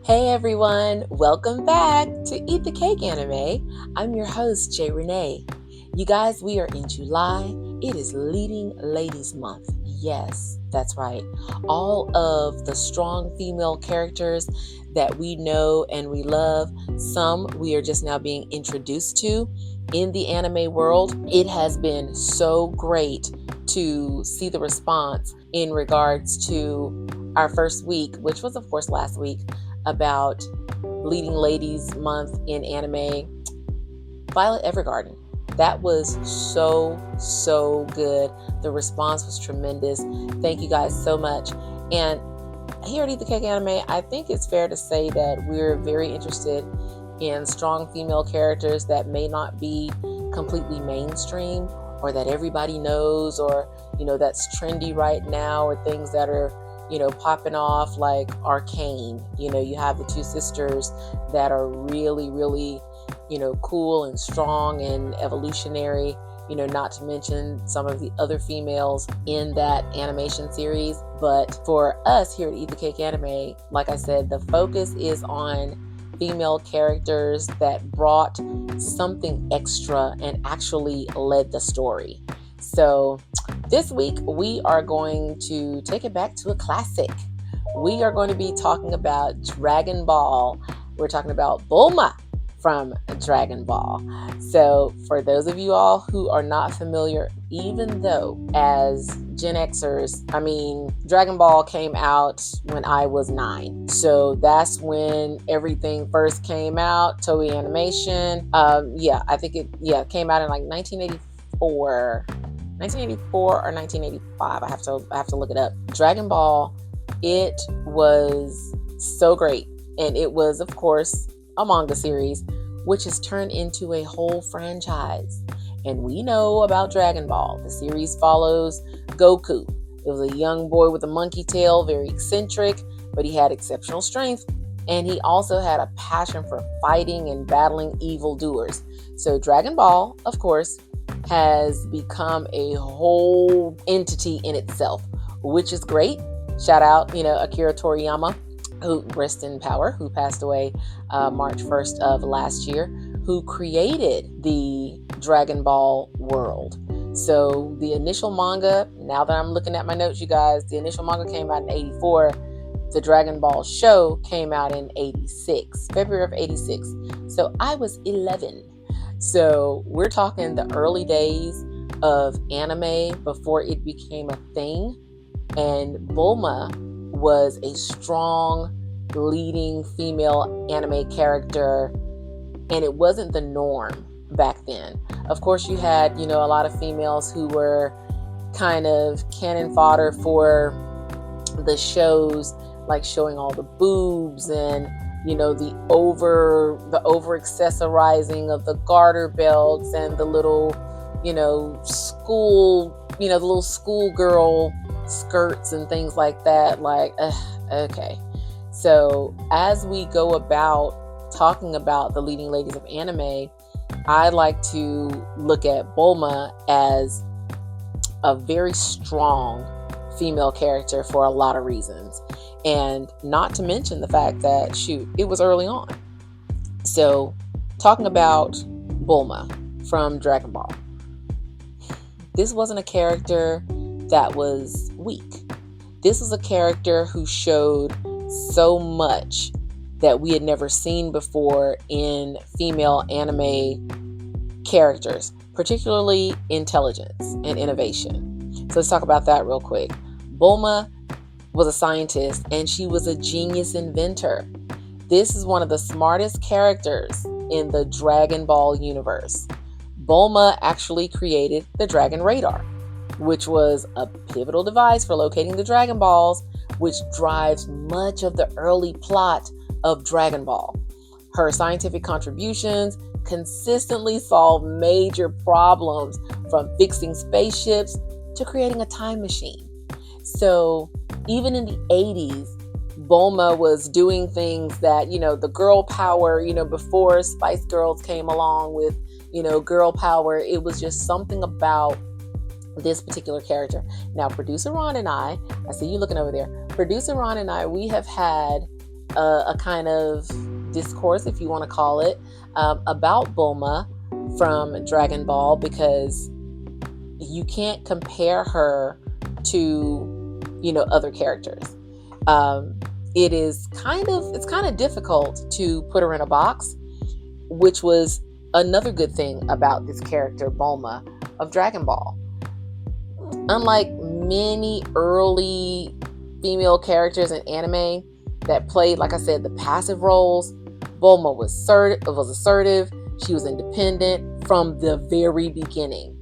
Hey everyone, welcome back to Eat the Cake Anime. I'm your host, Jay Renee. You guys, we are in July. It is Leading Ladies Month. Yes, that's right. All of the strong female characters that we know and we love, some we are just now being introduced to in the anime world. It has been so great to see the response in regards to our first week, which was, of course, last week, about Leading Ladies Month in anime. Violet Evergarden. That was so good. The response was tremendous. Thank you guys so much. And here at Eat the Cake Anime, I think it's fair to say that we're very interested in strong female characters that may not be completely mainstream or that everybody knows or, that's trendy right now, or things that are popping off like Arcane. You have the two sisters that are really, cool and strong and evolutionary, not to mention some of the other females in that animation series. But for us here at Eat the Cake Anime, like I said, the focus is on female characters that brought something extra and actually led the story. So this week, we are going to take it back to a classic. We are going to be talking about Dragon Ball. We're talking about Bulma from Dragon Ball. So for those of you all who are not familiar, even though as Gen Xers, Dragon Ball came out when I was 9. So that's when everything first came out, Toei Animation. I think it came out in like 1984 or 1985. I have to look it up. Dragon Ball, it was so great. And it was, of course, a manga series, which has turned into a whole franchise. And we know about Dragon Ball. The series follows Goku. It was a young boy with a monkey tail, very eccentric, but he had exceptional strength. And he also had a passion for fighting and battling evildoers. So Dragon Ball, of course, has become a whole entity in itself, which is great. Shout out, Akira Toriyama, who rest in power, who passed away March 1st of last year, who created the Dragon Ball world. So the initial manga, now that I'm looking at my notes, you guys, the initial manga came out in 84. The Dragon Ball show came out in 86, February of 86. So I was 11. So we're talking the early days of anime before it became a thing. And Bulma was a strong leading female anime character, and it wasn't the norm back then. Of course, you had, a lot of females who were kind of cannon fodder for the shows, like showing all the boobs and the over accessorizing of the garter belts and the little the little schoolgirl skirts and things like that. Okay. So as we go about talking about the leading ladies of anime, I like to look at Bulma as a very strong female character for a lot of reasons. And not to mention the fact that, it was early on. So, talking about Bulma from Dragon Ball. This wasn't a character that was weak. This was a character who showed so much that we had never seen before in female anime characters, particularly intelligence and innovation. So let's talk about that real quick. Bulma was a scientist, and she was a genius inventor. This is one of the smartest characters in the Dragon Ball universe. Bulma actually created the Dragon Radar, which was a pivotal device for locating the Dragon Balls, which drives much of the early plot of Dragon Ball. Her scientific contributions consistently solved major problems, from fixing spaceships to creating a time machine. So even in the 80s, Bulma was doing things that, the girl power, before Spice Girls came along with, girl power. It was just something about this particular character. Now, producer Ron and I see you looking over there. Producer Ron and I, we have had a kind of discourse, if you want to call it, about Bulma from Dragon Ball, because you can't compare her to, other characters. It's kind of difficult to put her in a box, which was another good thing about this character, Bulma of Dragon Ball. Unlike many early female characters in anime that played, like I said, the passive roles, Bulma was assertive. She was independent from the very beginning.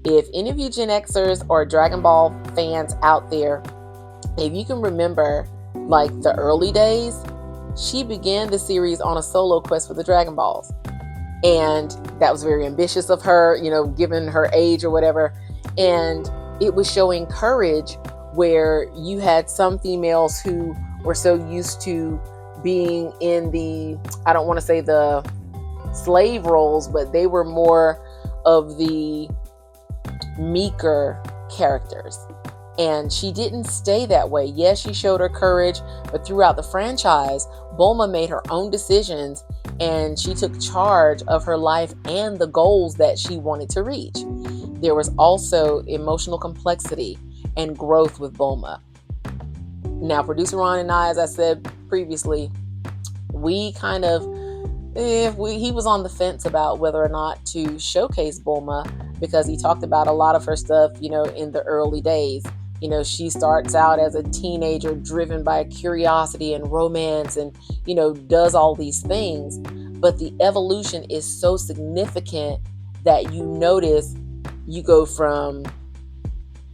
If any of you Gen Xers or Dragon Ball fans out there, if you can remember like the early days, she began the series on a solo quest for the Dragon Balls. And that was very ambitious of her, given her age or whatever. And it was showing courage, where you had some females who were so used to being in the, I don't want to say the slave roles, but they were more of the meeker characters. And she didn't stay that way. Yes, she showed her courage, but throughout the franchise, Bulma made her own decisions, and she took charge of her life and the goals that she wanted to reach. There was also emotional complexity and growth with Bulma. Now, producer Ron and I, as I said previously, we kind of, he was on the fence about whether or not to showcase Bulma, because he talked about a lot of her stuff, in the early days. She starts out as a teenager driven by curiosity and romance and, does all these things. But the evolution is so significant that you notice you go from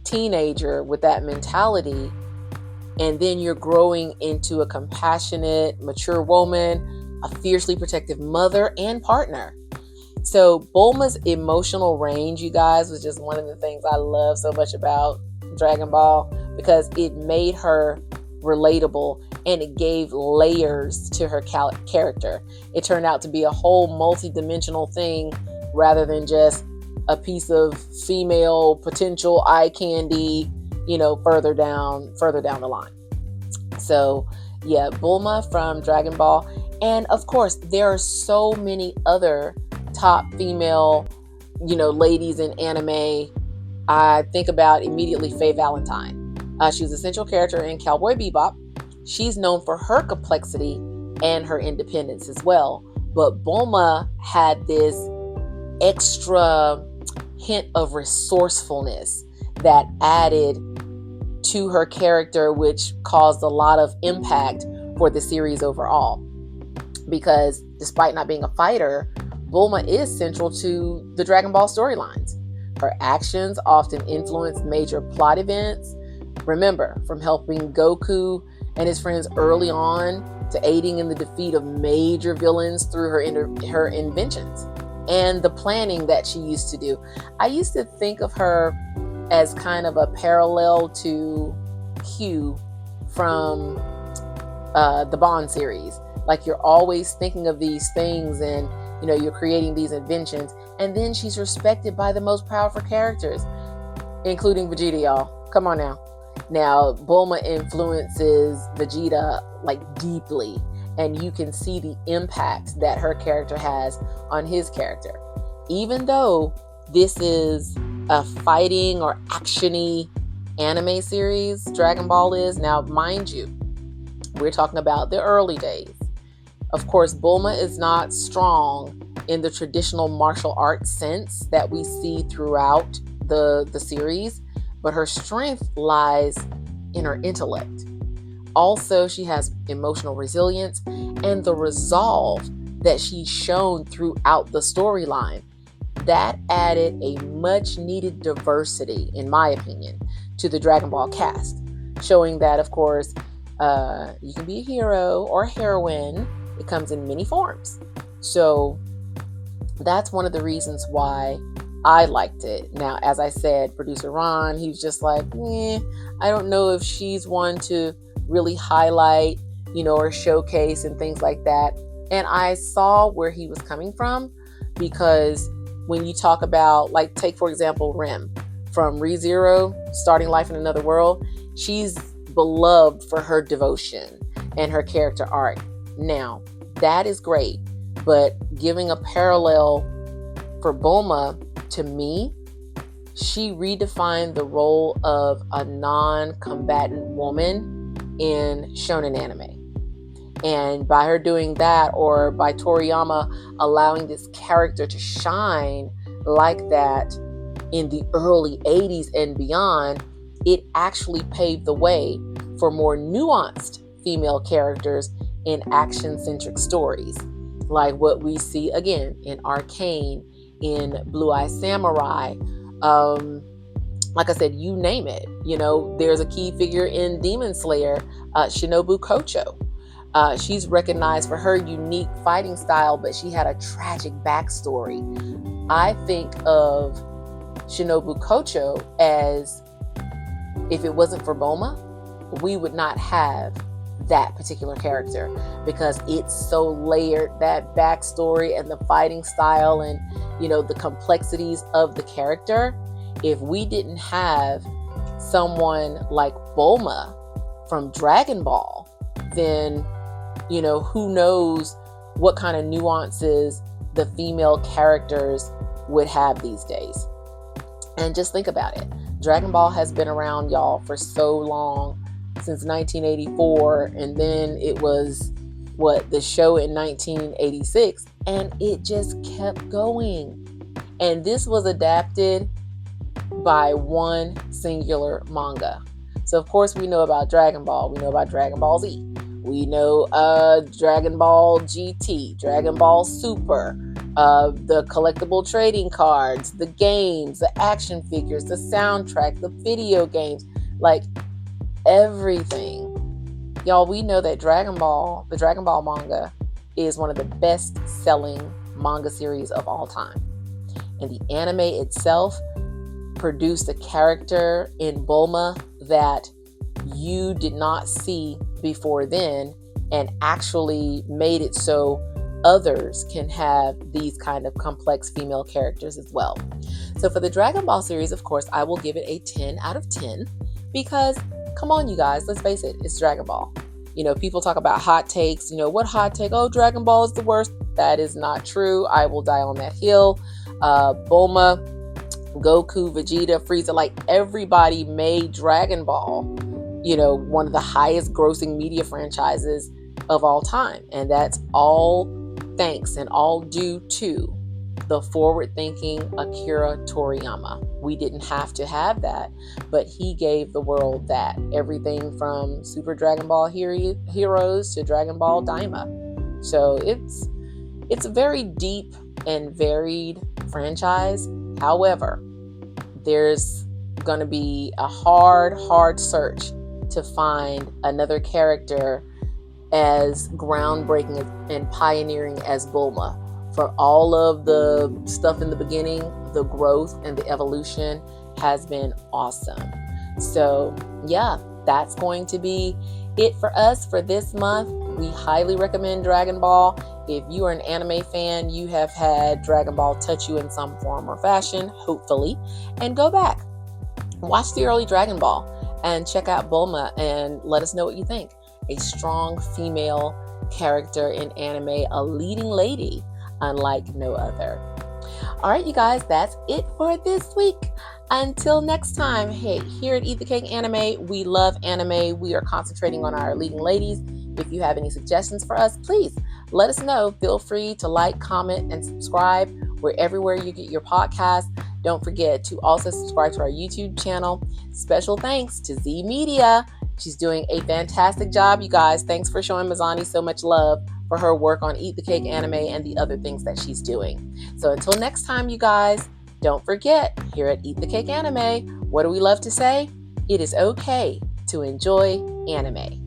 teenager with that mentality, and then you're growing into a compassionate, mature woman, a fiercely protective mother and partner. So Bulma's emotional range, you guys, was just one of the things I love so much about Dragon Ball, because it made her relatable and it gave layers to her character. It turned out to be a whole multi-dimensional thing rather than just a piece of female potential eye candy, further down the line. So yeah, Bulma from Dragon Ball. And of course, there are so many other top female, ladies in anime. I think about immediately Faye Valentine. She was a central character in Cowboy Bebop. She's known for her complexity and her independence as well. But Bulma had this extra hint of resourcefulness that added to her character, which caused a lot of impact for the series overall. Because despite not being a fighter, Bulma is central to the Dragon Ball storylines. Her actions often influence major plot events. Remember, from helping Goku and his friends early on to aiding in the defeat of major villains through her inventions and the planning that she used to do. I used to think of her as kind of a parallel to Q from the Bond series. Like, you're always thinking of these things and you're creating these inventions, and then she's respected by the most powerful characters, including Vegeta, y'all. Come on now. Now, Bulma influences Vegeta deeply, and you can see the impact that her character has on his character. Even though this is a fighting or action-y anime series, Dragon Ball is, now mind you, we're talking about the early days. Of course, Bulma is not strong in the traditional martial arts sense that we see throughout the series, but her strength lies in her intellect. Also, she has emotional resilience and the resolve that she's shown throughout the storyline. That added a much needed diversity, in my opinion, to the Dragon Ball cast, showing that, of course, you can be a hero or a heroine. It comes in many forms. So that's one of the reasons why I liked it. Now, as I said, producer Ron, he was just like, I don't know if she's one to really highlight, or showcase and things like that. And I saw where he was coming from, because when you talk about, take for example, Rem from ReZero, Starting Life in Another World, she's beloved for her devotion and her character arc. Now, that is great, but giving a parallel for Bulma, to me, she redefined the role of a non-combatant woman in shonen anime. And by her doing that, or by Toriyama allowing this character to shine like that in the early 80s and beyond, it actually paved the way for more nuanced female characters in action-centric stories, like what we see again in Arcane, in Blue Eye Samurai. Like I said, you name it. There's a key figure in Demon Slayer, Shinobu Kocho. She's recognized for her unique fighting style, but she had a tragic backstory. I think of Shinobu Kocho as, if it wasn't for Bulma, we would not have that particular character, because it's so layered, that backstory and the fighting style and, the complexities of the character. If we didn't have someone like Bulma from Dragon Ball, then who knows what kind of nuances the female characters would have these days. And just think about it. Dragon Ball has been around, y'all, for so long, since 1984, and then it was the show in 1986, and it just kept going. And this was adapted by one singular manga. So of course we know about Dragon Ball, we know about Dragon Ball Z, we know Dragon Ball GT, Dragon Ball Super, the collectible trading cards, the games, the action figures, the soundtrack, the video games, like everything. Y'all, we know that the Dragon Ball manga is one of the best selling manga series of all time. And the anime itself produced a character in Bulma that you did not see before then, and actually made it so others can have these kind of complex female characters as well. So for the Dragon Ball series, of course, I will give it a 10 out of 10, because come on, you guys, let's face it, it's Dragon Ball. People talk about hot takes. What hot take? Oh, Dragon Ball is the worst. That is not true. I will die on that hill. Bulma, Goku, Vegeta, Frieza, like everybody made Dragon Ball, one of the highest grossing media franchises of all time. And that's all thanks and all due to the forward-thinking Akira Toriyama. We didn't have to have that, but he gave the world that. Everything from Super Dragon Ball Heroes to Dragon Ball Daima. So it's a very deep and varied franchise. However, there's going to be a hard search to find another character as groundbreaking and pioneering as Bulma. For all of the stuff in the beginning, the growth and the evolution has been awesome. So yeah, that's going to be it for us for this month. We highly recommend Dragon Ball. If you are an anime fan, you have had Dragon Ball touch you in some form or fashion, hopefully, and go back, watch the early Dragon Ball and check out Bulma and let us know what you think. A strong female character in anime, a leading lady unlike no other. All right, you guys, that's it for this week. Until next time, hey, here at Eat the Cake Anime, we love anime. We are concentrating on our leading ladies. If you have any suggestions for us, please let us know. Feel free to like, comment, and subscribe. We're everywhere you get your podcast. Don't forget to also subscribe to our YouTube channel. Special thanks to Z Media. She's doing a fantastic job, you guys. Thanks for showing Mazani so much love for her work on Eat the Cake Anime and the other things that she's doing. So until next time, you guys, don't forget, here at Eat the Cake Anime, what do we love to say? It is okay to enjoy anime.